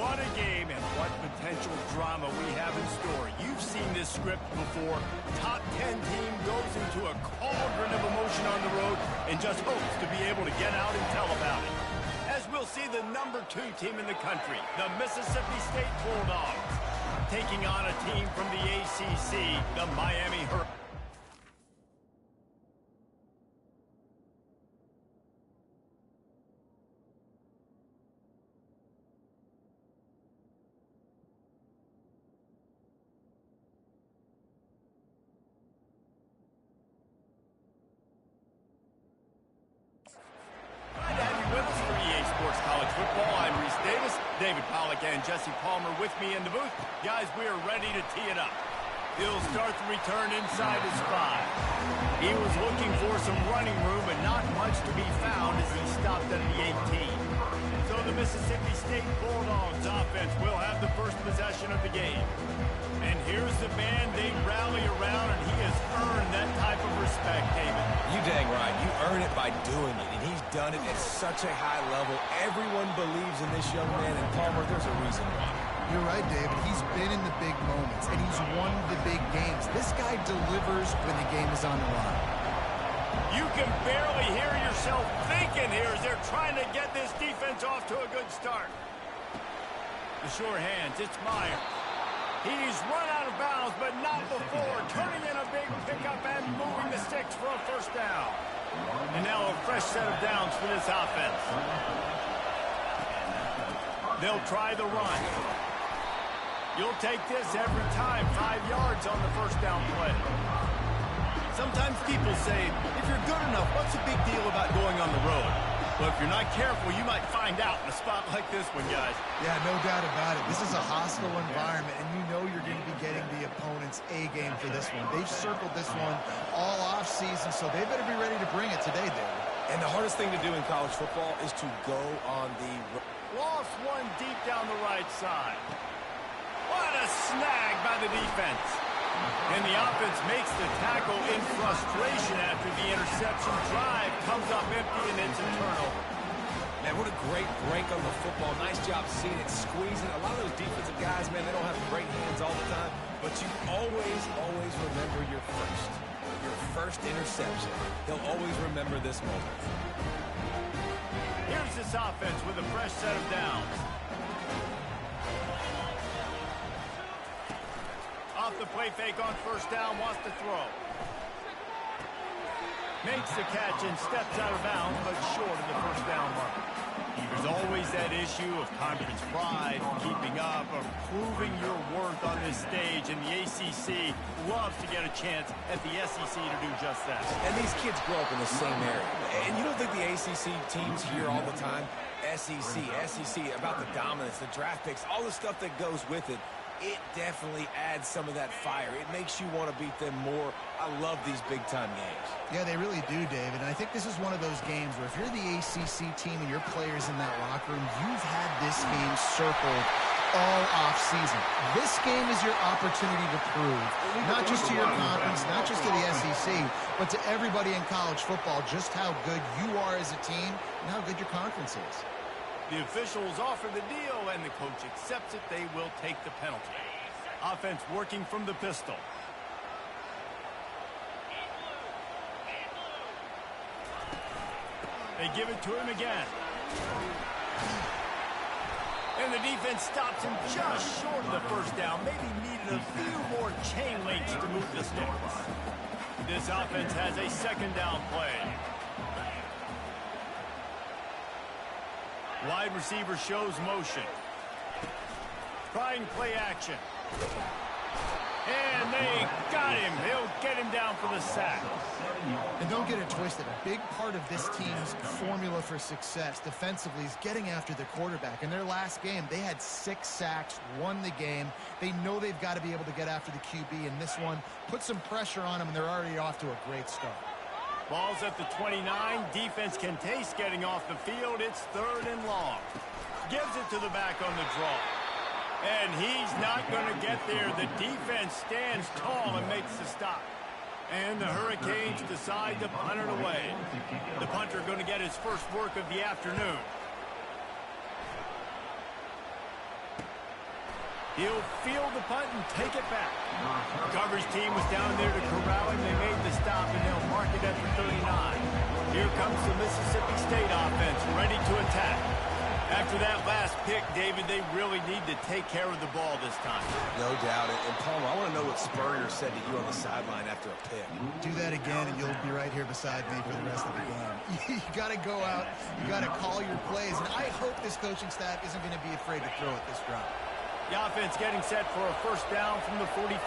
What a game and what potential drama we have in store. You've seen this script before. Top 10 team goes into a cauldron of emotion on the road and just hopes to be able to get out and tell about it. As we'll see the number 2 team in the country, the Mississippi State Bulldogs, taking on a team from the ACC, the Miami Hurricanes. David Pollack and Jesse Palmer with me in the booth. Guys, we are ready to tee it up. He'll start the return inside his 5. He was looking for some running room, but not much to be found as he stopped at the 18. So the Mississippi State Bulldogs offense will have the first possession of the game. And here's the man they rally around, and he has earned that type of respect, David. You dang right. You earn it by doing it, and he's done it at such a high level. Everyone believes in this young man, and Palmer, there's a reason why. You're right, David. He's been in the big moments, and he's won the big games. This guy delivers when the game is on the line. You can barely hear yourself thinking here as they're trying to get this defense off to a good start. The sure hands, it's Meyer. He's run out of bounds, but not before. Turning in a big pickup and moving the sticks for a first down. And now a fresh set of downs for this offense. They'll try the run. You'll take this every time. 5 yards on the first down play. Sometimes people say, if you're good enough, what's the big deal about going on the road? But if you're not careful, you might find out in a spot like this one, guys. Yeah, no doubt about it. This is a hostile environment, and you know you're going to be getting the opponent's A-game for this one. They've circled this one all off-season, so they better be ready to bring it today, David. And the hardest thing to do in college football is to go on the... Lost one deep down the right side. What a snag by the defense. And the offense makes the tackle in frustration after the interception. Drive comes up empty, and it's a turnover. Man, what a great break on the football. Nice job seeing it, squeezing. A lot of those defensive guys, man, they don't have great hands all the time. But you always remember your first interception. They'll always remember this moment. Here's this offense with a fresh set of downs. Off the play fake on first down, wants to throw. Makes the catch and steps out of bounds, but short of the first down mark. There's always that issue of conference pride, keeping up, or proving your worth on this stage, and the ACC loves to get a chance at the SEC to do just that. And these kids grow up in the same area. And you don't think the ACC teams hear all the time, SEC, about the dominance, the draft picks, all the stuff that goes with it. It definitely adds some of that fire. It makes you want to beat them more. I love these big-time games. Yeah, they really do, David. And I think this is one of those games where if you're the ACC team and your players in that locker room, you've had this game circled all off-season. This game is your opportunity to prove, not just to your conference, not just to the SEC, but to everybody in college football, just how good you are as a team and how good your conference is. The officials offer the deal, and the coach accepts it. They will take the penalty. Offense working from the pistol. They give it to him again. And the defense stops him just short of the first down. Maybe needed a few more chain links to move the sticks. This offense has a second down play. Wide receiver shows motion. Trying play action. And they got him. They'll get him down for the sack. And don't get it twisted. A big part of this team's formula for success defensively is getting after the quarterback. In their last game, they had 6 sacks, won the game. They know they've got to be able to get after the QB, and this one put some pressure on them, and they're already off to a great start. Ball's at the 29. Defense can taste getting off the field. It's 3rd and long. Gives it to the back on the draw. And he's not going to get there. The defense stands tall and makes the stop. And the Hurricanes decide to punt it away. The punter going to get his first work of the afternoon. He'll field the punt and take it back. The coverage team was down there to corral him. They made the stop, and they'll mark it at the 39. Here comes the Mississippi State offense, ready to attack. After that last pick, David, they really need to take care of the ball this time. No doubt. And Palmer, I want to know what Spurrier said to you on the sideline after a pick. Do that again, and you'll be right here beside me for the rest of the game. You got to go out. You got to call your plays. And I hope this coaching staff isn't going to be afraid to throw at this drop. The offense getting set for a first down from the 45.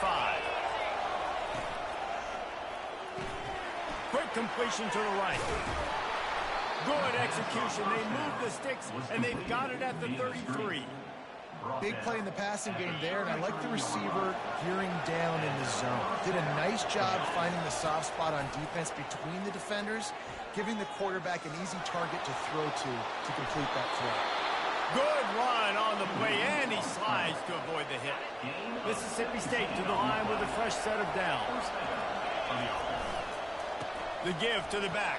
Quick completion to the right. Good execution. They move the sticks, and they've got it at the 33. Big play in the passing game there, and I like the receiver gearing down in the zone. Did a nice job finding the soft spot on defense between the defenders, giving the quarterback an easy target to throw to complete that throw. Good run on the play, and he slides to avoid the hit. Mississippi State to the line with a fresh set of downs. The give to the back.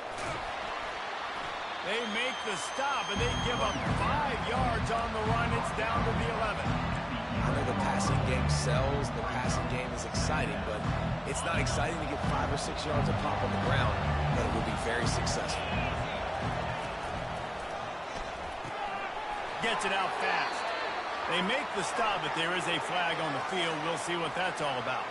They make the stop, and they give up 5 yards on the run. It's down to the 11. I know the passing game sells. The passing game is exciting, but it's not exciting to get 5 or 6 yards of pop on the ground, but it will be very successful. Gets it out fast. They make the stop, but there is a flag on the field. We'll see what that's all about.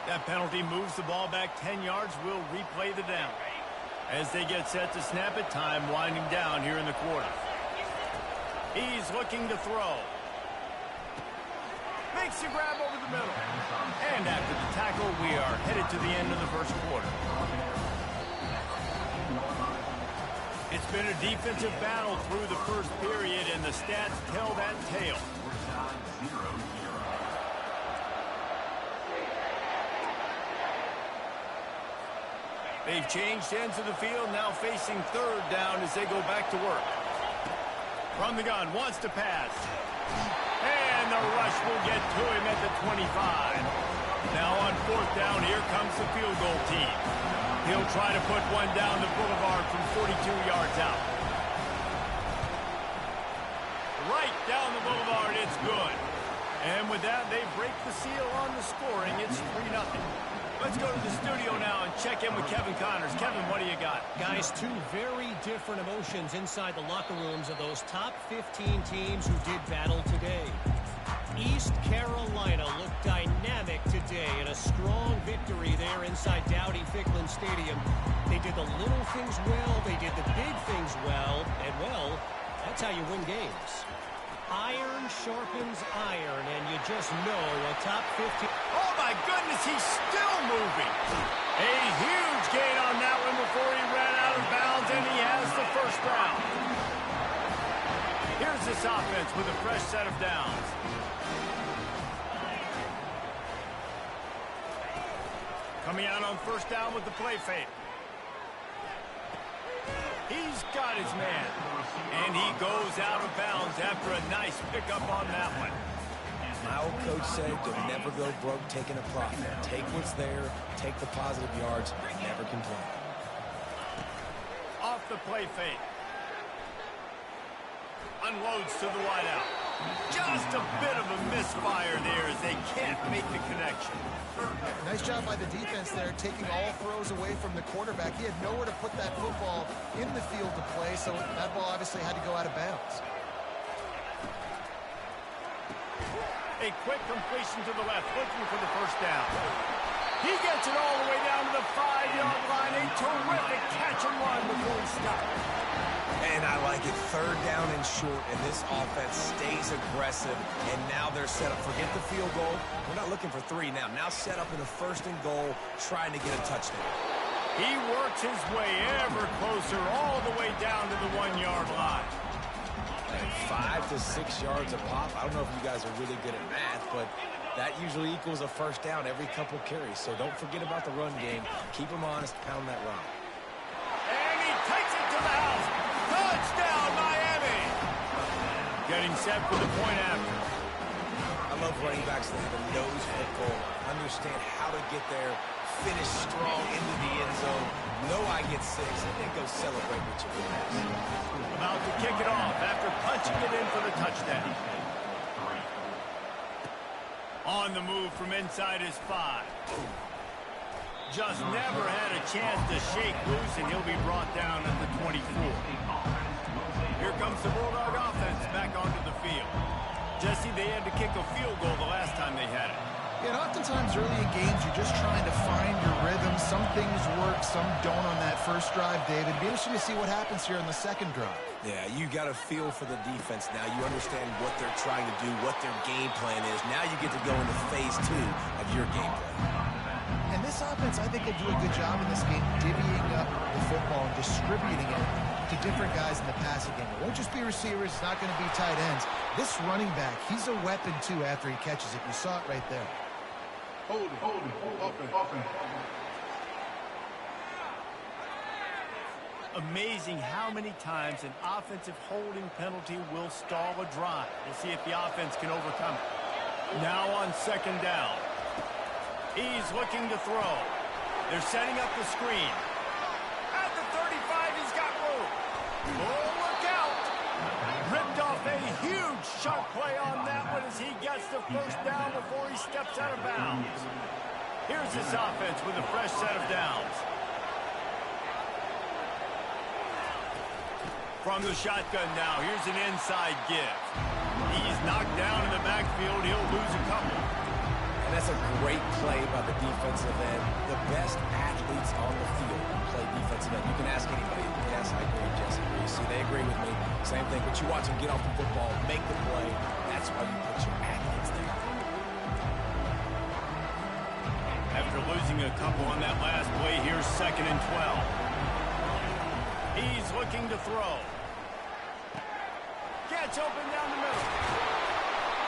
That penalty moves the ball back 10 yards. We'll replay the down. As they get set to snap it, time winding down here in the quarter. He's looking to throw. Makes the grab over the middle. And after the tackle, we are headed to the end of the first quarter. It's been a defensive battle through the first period, and the stats tell that tale. They've changed ends of the field, now facing third down as they go back to work. From the gun, wants to pass. And the rush will get to him at the 25. Now on fourth down, here comes the field goal team. He'll try to put one down the boulevard from 42 yards out. Right down the boulevard, it's good. And with that, they break the seal on the scoring. It's 3-0. Let's go to the studio now and check in with Kevin Connors. Kevin, what do you got? Guys, 2 very different emotions inside the locker rooms of those top 15 teams who did battle today. East Carolina looked dynamic today in a strong victory there inside Dowdy-Ficklin Stadium. They did the little things well, they did the big things well, and well, that's how you win games. Iron sharpens iron, and you just know a top 15... Oh, my goodness, he's still moving. A huge gain on that one before he ran out of bounds, and he has the first down. Here's this offense with a fresh set of downs. Coming out on first down with the play fake. He's got his man. And he goes out of bounds after a nice pickup on that one. My old coach said to never go broke taking a profit. Take what's there, take the positive yards, never complain. Off the play fake. Unloads to the wideout. Just a bit of a misfire there as they can't make the connection. Nice job by the defense there, taking all throws away from the quarterback. He had nowhere to put that football in the field to play, so that ball obviously had to go out of bounds. A quick completion to the left, looking for the first down. He gets it all the way down to the 5-yard line. A terrific catch and run before he stopped. And I like it. Third down and short, and this offense stays aggressive. And now they're set up. Forget the field goal. We're not looking for 3 now. Now set up in a first and goal, trying to get a touchdown. He works his way ever closer, all the way down to the 1-yard line. And 5 to 6 yards a pop. I don't know if you guys are really good at math, but that usually equals a first down every couple carries. So don't forget about the run game. Keep them honest. Pound that rock. And he takes it to the house. Touchdown, Miami! Getting set for the point after. I love running backs that have a nose for goal. Understand how to get there, finish strong into the end zone. Know I get 6, and then go celebrate with your guys. About to kick it off after punching it in for the touchdown. On the move from inside his 5. Just never had a chance to shake loose, and he'll be brought down at the 24. Here comes the Bulldog offense back onto the field. Jesse, they had to kick a field goal the last time they had it. Yeah, and oftentimes early in games, you're just trying to find your rhythm. Some things work, some don't on that first drive, David. Be interesting to see what happens here on the second drive. Yeah, you got a feel for the defense now. You understand what they're trying to do, what their game plan is. Now you get to go into phase 2 of your game plan. And this offense, I think, will do a good job in this game divvying up the football and distributing it to different guys in the passing game. It won't just be receivers. It's not going to be tight ends. This running back, he's a weapon, too, after he catches it. You saw it right there. Hold it, open. Amazing how many times an offensive holding penalty will stall a drive. We'll see if the offense can overcome it. Now on second down. He's looking to throw. They're setting up the screen. At the 35, he's got room. Oh, look out! Ripped off a huge sharp play on that one as he gets the first down before he steps out of bounds. Here's this offense with a fresh set of downs. From the shotgun now, here's an inside give. He's knocked down in the backfield. He'll lose a couple. And that's a great play by the defensive end. The best athletes on the field play defensive end. You can ask anybody. Yes, I agree, Jesse. You see, they agree with me. Same thing. But you watch them get off the football, make the play. That's why you put your athletes there. After losing a couple on that last play, here's 2nd and 12. He's looking to throw. Gets open down the middle.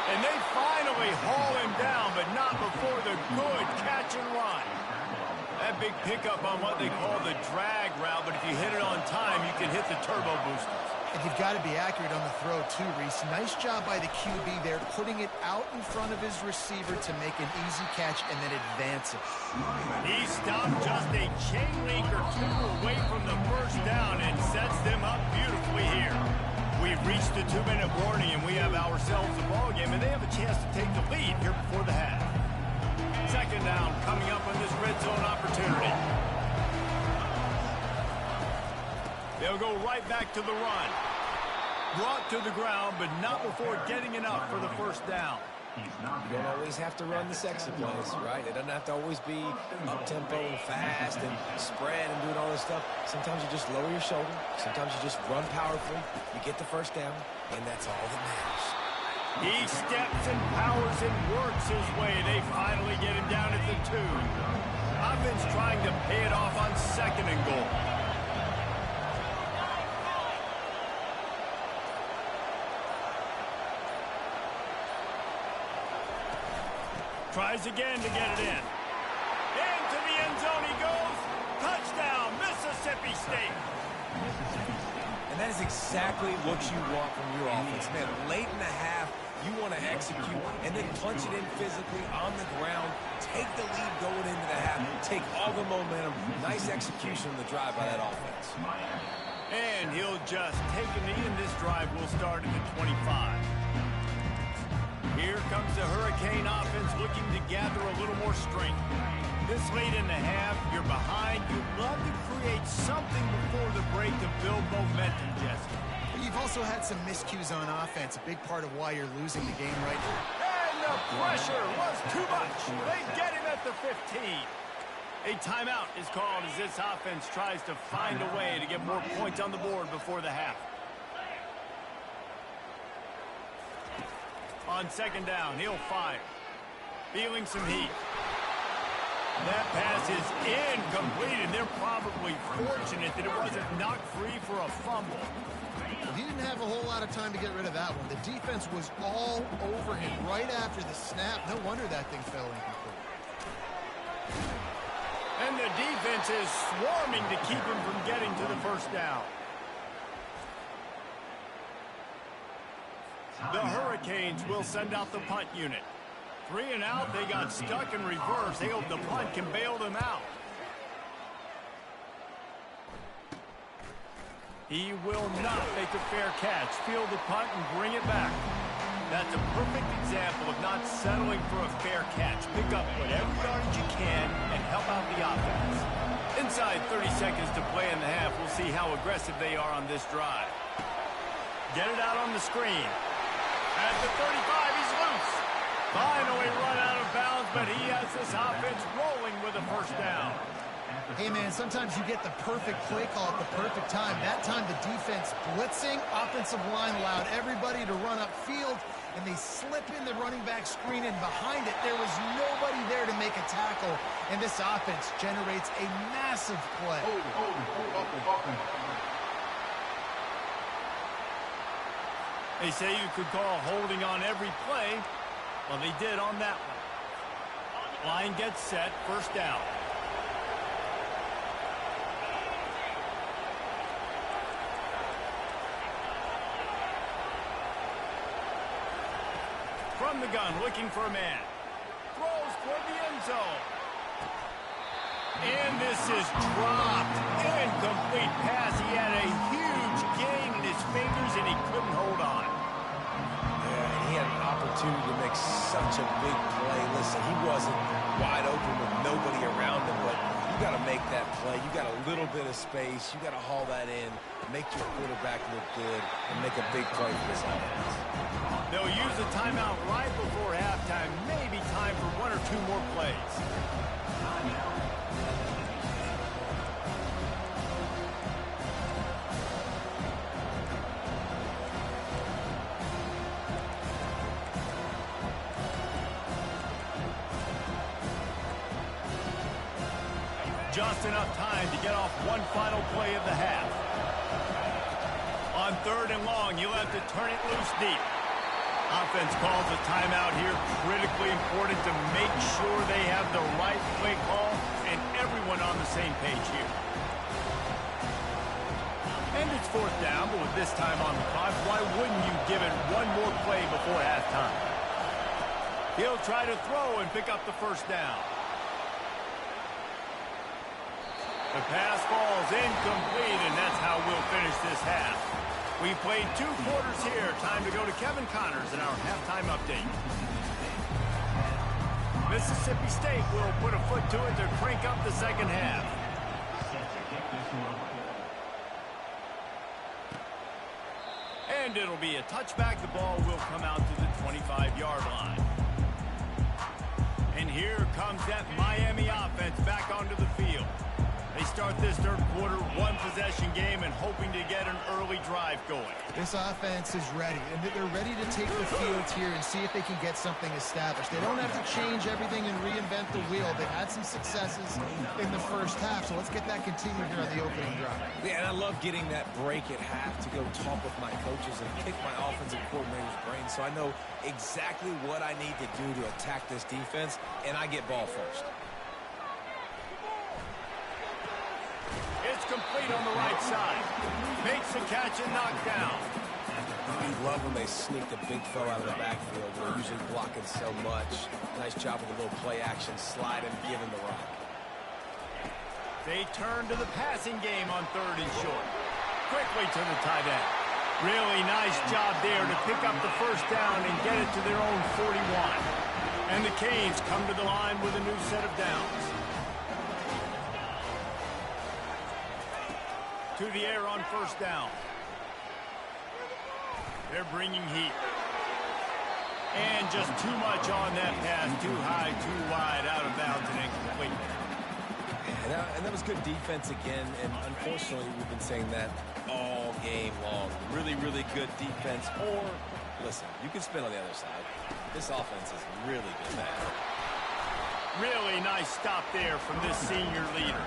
And they finally haul him down, but not before the good catch and run. That big pickup on what they call the drag route, but if you hit it on time, you can hit the turbo boosters. And you've got to be accurate on the throw, too, Reese. Nice job by the QB there, putting it out in front of his receiver to make an easy catch and then advance it. He stopped just a chain link or two away from the first down and sets them up beautifully here. We've reached the 2-minute warning, and we have ourselves a ball game, and they have a chance to take the lead here before the half. Second down coming up on this red zone opportunity. They'll go right back to the run. Brought to the ground, but not before getting enough for the first down. You don't always have to run the sexy plays, right? It doesn't have to always be up-tempo and fast and spread and doing all this stuff. Sometimes you just lower your shoulder. Sometimes you just run powerfully. You get the first down, and that's all that matters. He steps and powers and works his way. They finally get him down at the 2. Offense trying to pay it off on 2nd and goal. Tries again to get it in. Into the end zone he goes. Touchdown, Mississippi State. And that is exactly what you want from your offense. Man, late in the half, you want to execute and then punch it in physically on the ground. Take the lead going into the half. Take all the momentum. Nice execution of the drive by that offense. And he'll just take a knee, and this drive will start at the 25. Here comes the Hurricane offense looking to gather a little more strength. This late in the half, you're behind. You'd love to create something before the break to build momentum, Jesse. You've also had some miscues on offense, a big part of why you're losing the game right now. And the pressure was too much. They get him at the 15. A timeout is called as this offense tries to find a way to get more points on the board before the half. On second down, he'll fire. Feeling some heat. That pass is incomplete, and they're probably fortunate that it wasn't knocked free for a fumble. Well, he didn't have a whole lot of time to get rid of that one. The defense was all over him right after the snap. No wonder that thing fell incomplete. And the defense is swarming to keep him from getting to the first down. The Hurricanes will send out the punt unit. 3 and out, they got stuck in reverse. They hope the punt can bail them out. He will not make a fair catch. Field the punt and bring it back. That's a perfect example of not settling for a fair catch. Pick up whatever yardage you can and help out the offense. Inside 30 seconds to play in the half. We'll see how aggressive they are on this drive. Get it out on the screen. At the 35, he's loose. Finally run out of bounds, but he has this offense rolling with a first down. Hey, man, sometimes you get the perfect play call at the perfect time. That time the defense blitzing, offensive line allowed everybody to run upfield, and they slip in the running back screen, and behind it there was nobody there to make a tackle, and this offense generates a massive play. Offense. They say you could call holding on every play. Well, they did on that one. Line gets set, first down. From the gun, looking for a man. Throws for the end zone. And this is dropped. Incomplete pass. He had a huge gain in his fingers, and he couldn't hold on. Yeah, and he had an opportunity to make such a big play. Listen, he wasn't wide open with nobody around him, but you got to make that play. You got a little bit of space. You got to haul that in, make your quarterback look good, and make a big play for this offense. They'll use a timeout right before halftime. Maybe time for one or two more plays. Just enough time to get off one final play of the half. On 3rd and long, you'll have to turn it loose deep. Offense calls a timeout here. Critically important to make sure they have the right play call and everyone on the same page here. And it's 4th down, but with this time on the clock, why wouldn't you give it one more play before halftime? He'll try to throw and pick up the first down. The pass falls incomplete, and that's how we'll finish this half. We played 2 quarters here. Time to go to Kevin Connors in our halftime update. Mississippi State will put a foot to it to crank up the second half. And it'll be a touchback. The ball will come out to the 25-yard line. And here comes that Miami offense back onto the field. They start this 3rd quarter, 1-possession game, and hoping to get an early drive going. This offense is ready, and they're ready to take the field here and see if they can get something established. They don't have to change everything and reinvent the wheel. They've had some successes in the first half, so let's get that continued here on the opening drive. Yeah, and I love getting that break at half to go talk with my coaches and pick my offensive coordinator's brain so I know exactly what I need to do to attack this defense, and I get ball first. It's complete on the right side. Makes the catch and knocked down. I love when they sneak the big throw out of the backfield. They're usually blocking so much. Nice job with a little play action, slide and give him the rock. They turn to the passing game on 3rd and short. Quickly to the tight end. Really nice job there to pick up the first down and get it to their own 41. And the Canes come to the line with a new set of downs. To the air on first down. They're bringing heat. And just too much on that pass. Too high, too wide, out of bounds and incomplete. And that was good defense again, and unfortunately we've been saying that all game long. Really, really good defense. Or, listen, you can spin on the other side. This offense is really good now. Really nice stop there from this senior leader.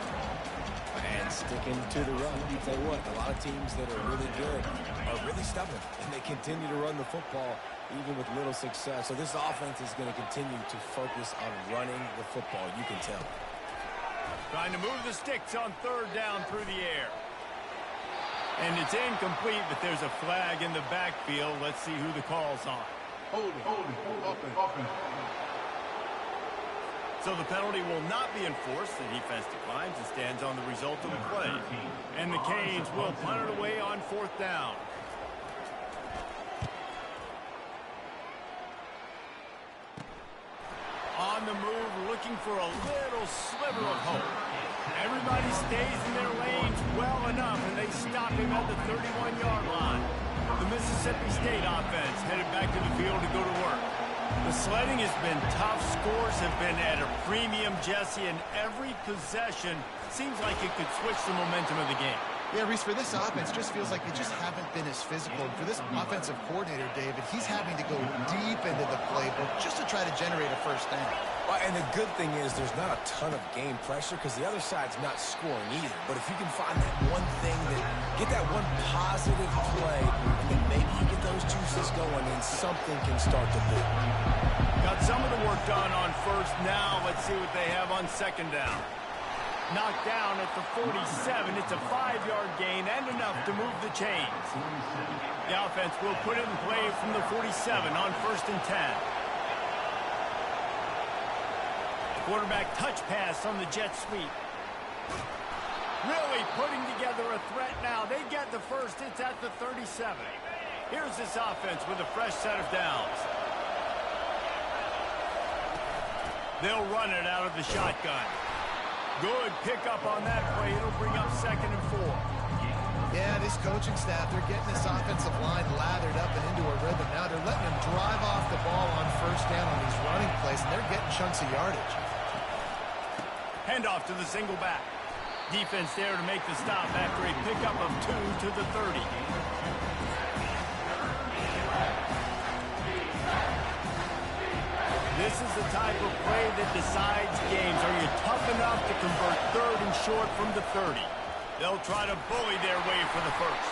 And sticking to the run. I'll tell you what, a lot of teams that are really good are really stubborn, and they continue to run the football even with little success. So this offense is going to continue to focus on running the football, you can tell. Trying to move the sticks on 3rd down through the air. And it's incomplete, but there's a flag in the backfield. Let's see who the call's on. Holding, offense. So the penalty will not be enforced. The defense declines and stands on the result of the play. And the Canes will punt it away on 4th down. On the move, looking for a little sliver of hope. Everybody stays in their lanes well enough, and they stop him at the 31-yard line. The Mississippi State offense headed back to the field to go to work. The sledding has been tough. Scores have been at a premium, Jesse, and every possession seems like it could switch the momentum of the game. Yeah, Reese, for this offense, just feels like they just haven't been as physical. And for this offensive coordinator, David, he's having to go deep into the playbook just to try to generate a first down. Well, and the good thing is there's not a ton of game pressure because the other side's not scoring either. But if you can find that one thing, get that one positive play, and then maybe you get those juices going and something can start to build. Got some of the work done on 1st. Now let's see what they have on 2nd down. Knocked down at the 47. It's a 5-yard gain and enough to move the chains. The offense will put it in play from the 47 on 1st and 10. Quarterback touch pass on the jet sweep. Really putting together a threat now. They get the first. It's at the 37. Here's this offense with a fresh set of downs. They'll run it out of the shotgun. Good pickup on that play. It'll bring up 2nd and 4. Yeah, this coaching staff, they're getting this offensive line lathered up and into a rhythm. Now they're letting them drive off the ball on 1st down on these running plays, and they're getting chunks of yardage. Handoff to the single back. Defense there to make the stop after a pickup of 2 to the 30. This is the type of play that decides games. Are you tough enough to convert 3rd and short from the 30? They'll try to bully their way for the first.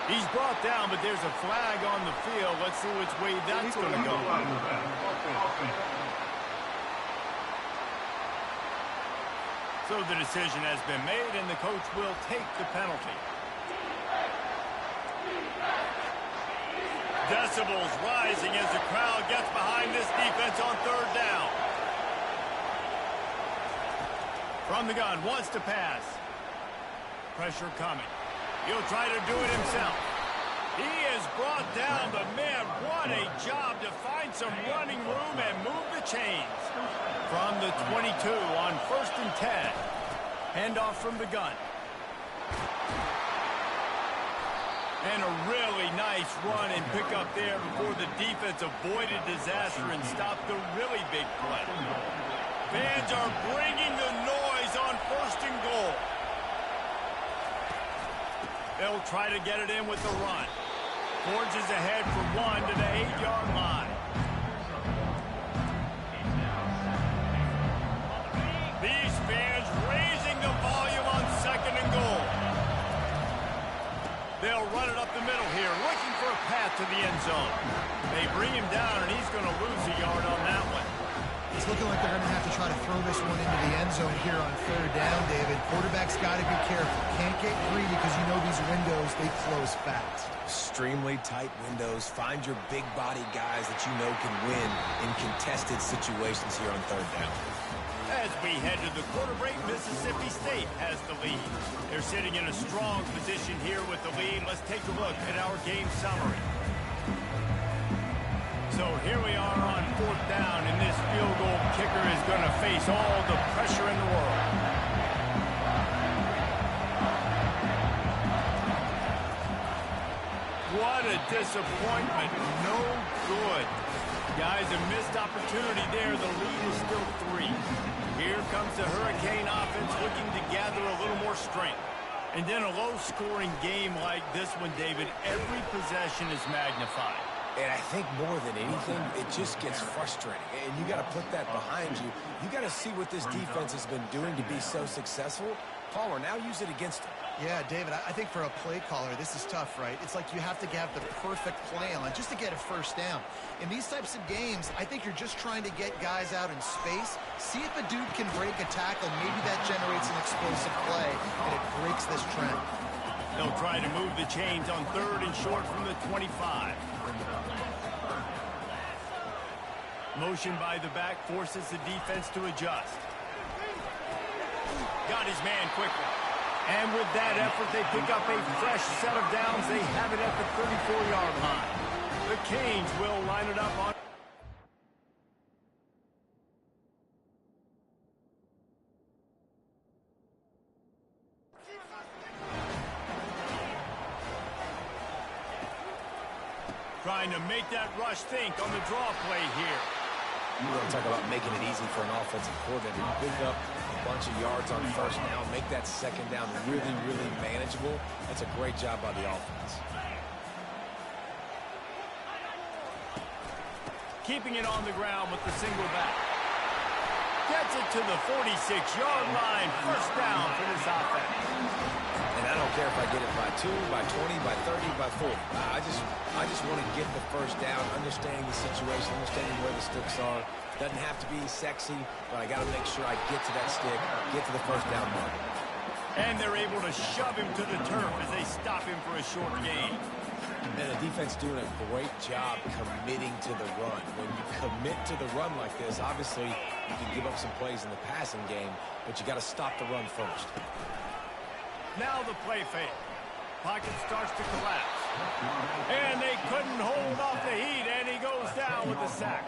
He's brought down, but there's a flag on the field. Let's see which way that's going to go. So the decision has been made, and the coach will take the penalty. Decibels rising as the crowd gets behind this defense on 3rd down. From the gun, wants to pass. Pressure coming. He'll try to do it himself. He is brought down, but man, what a job to find some running room and move the chains. From the 22 on 1st and 10. Handoff from the gun. And a really nice run and pick up there before the defense avoided disaster and stopped the really big play. Fans are bringing the noise on 1st and goal. They'll try to get it in with the run. Forges ahead for 1 to the 8-yard line. These fans raising the volume on 2nd and goal. They'll run it up the middle here, looking for a path to the end zone. They bring him down, and he's going to lose a yard on that one. It's looking like they're going to have to try to throw this one into the end zone here on 3rd down, David. Quarterback's got to be careful. Can't get greedy because you know these windows, they close fast. Extremely tight windows. Find your big body guys that you know can win in contested situations here on 3rd down. As we head to the quarter break, Mississippi State has the lead. They're sitting in a strong position here with the lead. Let's take a look at our game summary. So here we are on 4th down, and this field goal kicker is going to face all the pressure in the world. What a disappointment. No good. Guys, a missed opportunity there. The lead is still 3. Here comes the Hurricane offense looking to gather a little more strength. And then a low-scoring game like this one, David, every possession is magnified. And I think more than anything, it just gets frustrating. And you got to put that behind you. You got to see what this defense has been doing to be so successful. Palmer, now use it against him. Yeah, David, I think for a play caller, this is tough, right? It's like you have to have the perfect play on just to get a first down. In these types of games, I think you're just trying to get guys out in space, see if a dude can break a tackle. Maybe that generates an explosive play, and it breaks this trend. They'll try to move the chains on 3rd and short from the 25. Motion by the back forces the defense to adjust. Got his man quickly. And with that effort, they pick up a fresh set of downs. They have it at the 34-yard line. The Canes will line it up on... Trying to make that rush think on the draw play here. You want to talk about making it easy for an offensive coordinator. You pick up a bunch of yards on first down, make that second down really, really manageable. That's a great job by the offense. Keeping it on the ground with the single back. Gets it to the 46-yard line. First down for this offense. And I don't care if I get it by 2, by 20, by 30, by 40. I just want to get the first down, understanding the situation, understanding where the sticks are. Doesn't have to be sexy, but I got to make sure I get to that stick, get to the first down mark. And they're able to shove him to the turf as they stop him for a short gain. And the defense doing a great job committing to the run. When you commit to the run like this, obviously you can give up some plays in the passing game, but you got to stop the run first. Now the play fake. Pocket starts to collapse. And they couldn't hold off the heat, and he goes down with the sack.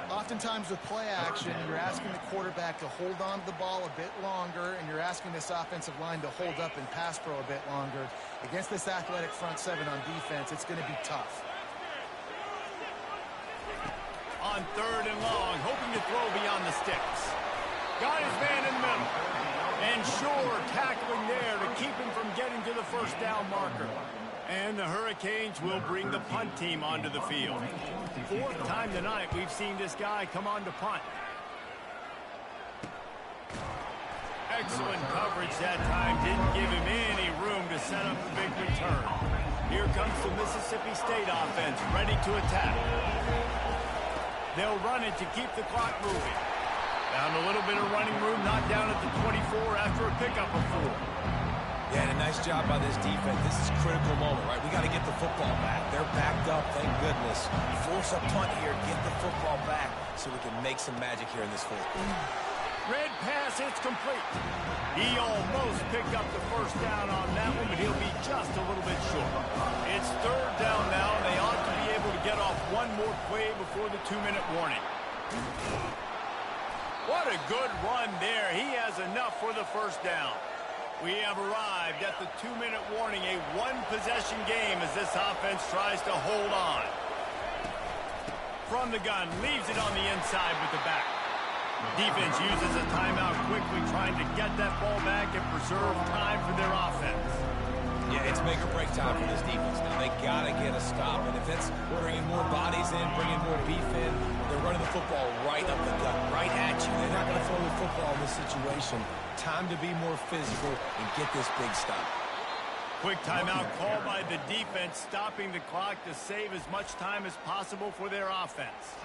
Oftentimes with play action, you're asking the quarterback to hold on to the ball a bit longer, and you're asking this offensive line to hold up and pass pro a bit longer. Against this athletic front seven on defense, it's going to be tough. On third and long, hoping to throw beyond the sticks. Got his man in the middle. And Shore tackling there to keep him from getting to the first down marker. And the Hurricanes will bring the punt team onto the field. Fourth time tonight we've seen this guy come on to punt. Excellent coverage that time. Didn't give him any room to set up the big return. Here comes the Mississippi State offense, ready to attack. They'll run it to keep the clock moving. Found a little bit of running room, knocked down at the 24 after a pickup of 4. Yeah, and a nice job by this defense. This is a critical moment, right? We got to get the football back. They're backed up, thank goodness. Force a punt here, get the football back so we can make some magic here in this fourth quarter. Red pass, it's complete. He almost picked up the first down on that one, but he'll be just a little bit short. It's third down now, and they ought to be able to get off one more play before the 2-minute warning. What a good run there. He has enough for the first down. We have arrived at the 2-minute warning, a one-possession game as this offense tries to hold on. From the gun, leaves it on the inside with the back. Defense uses a timeout quickly, trying to get that ball back and preserve time for their offense. Yeah, it's make or break time for this defense. Now, they got to get a stop. And if it's bringing more bodies in, bringing more beef in, they're running the football right up the gut, right at you. They're not going to throw the football in this situation. Time to be more physical and get this big stop. Quick timeout called by the defense, stopping the clock to save as much time as possible for their offense.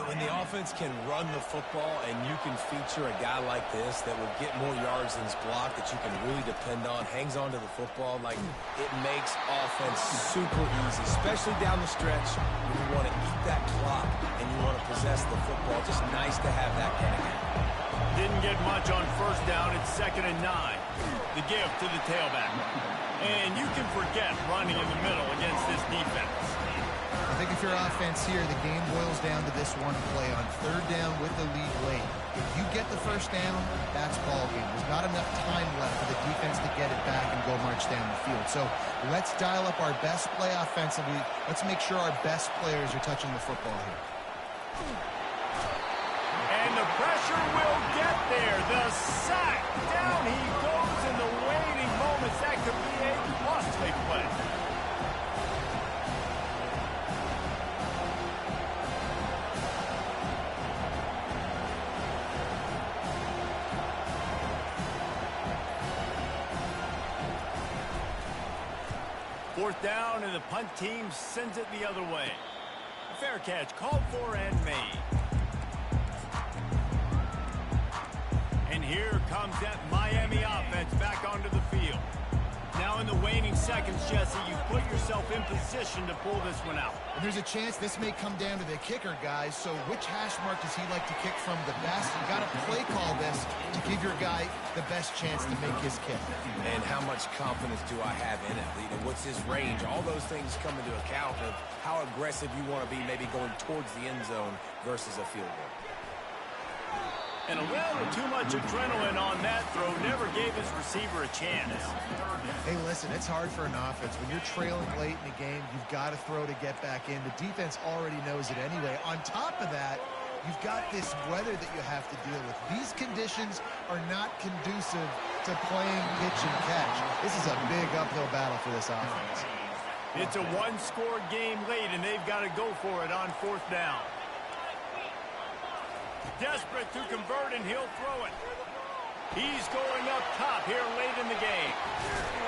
When the offense can run the football and you can feature a guy like this that will get more yards than his block, that you can really depend on, hangs on to the football, like it makes offense super easy, especially down the stretch when you want to eat that clock and you want to possess the football. Just nice to have that kind of game. Didn't get much on first down. It's 2nd and 9. The give to the tailback. And you can forget running in the middle against this defense. I think if you're offense here, the game boils down to this one play on third down with the lead late. If you get the first down, that's ball game. There's not enough time left for the defense to get it back and go march down the field. So let's dial up our best play offensively. Let's make sure our best players are touching the football here. And the pressure will get there. The sack. Down he goes in the waiting moments. That could be a costly play. Fourth down, and the punt team sends it the other way. A fair catch called for and made. And here comes that Miami offense back onto the field. Now Now in the waning seconds, Jesse, you put yourself in position to pull this one out. And there's a chance this may come down to the kicker, guys. So which hash mark does he like to kick from the best? You got to play call this to give your guy the best chance to make his kick. And how much confidence do I have in it? You know, what's his range? All those things come into account of how aggressive you want to be maybe going towards the end zone versus a field goal. And a little too much adrenaline on that throw never gave his receiver a chance. Hey, listen, it's hard for an offense. When you're trailing late in the game, you've got to throw to get back in. The defense already knows it anyway. On top of that, you've got this weather that you have to deal with. These conditions are not conducive to playing pitch and catch. This is a big uphill battle for this offense. It's a one-score game late, and they've got to go for it on 4th down. Desperate to convert, and he'll throw it. He's going up top here late in the game.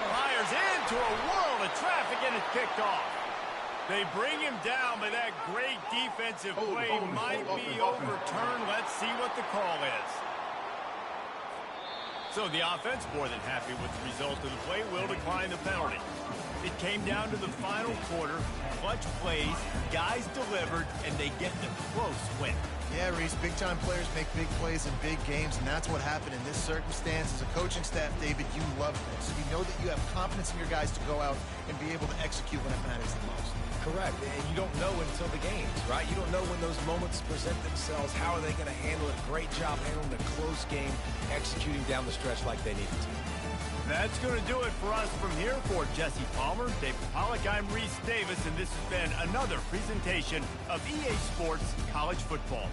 Fires into a world of traffic, and it's picked off. They bring him down, but that great defensive play might be overturned. Let's see what the call is. So the offense, more than happy with the result of the play, will decline the penalty. It came down to the final quarter. Clutch plays, guys delivered, and they get the close win. Yeah, Reese, big-time players make big plays in big games, and that's what happened in this circumstance. As a coaching staff, David, you love this. You know that you have confidence in your guys to go out and be able to execute when it matters the most. Correct, and you don't know until the games, right? You don't know when those moments present themselves. How are they going to handle it? Great job handling a close game, executing down the stretch like they needed to. That's going to do it for us from here. For Jesse Palmer, David Pollack, I'm Reese Davis, and this has been another presentation of EA Sports College Football.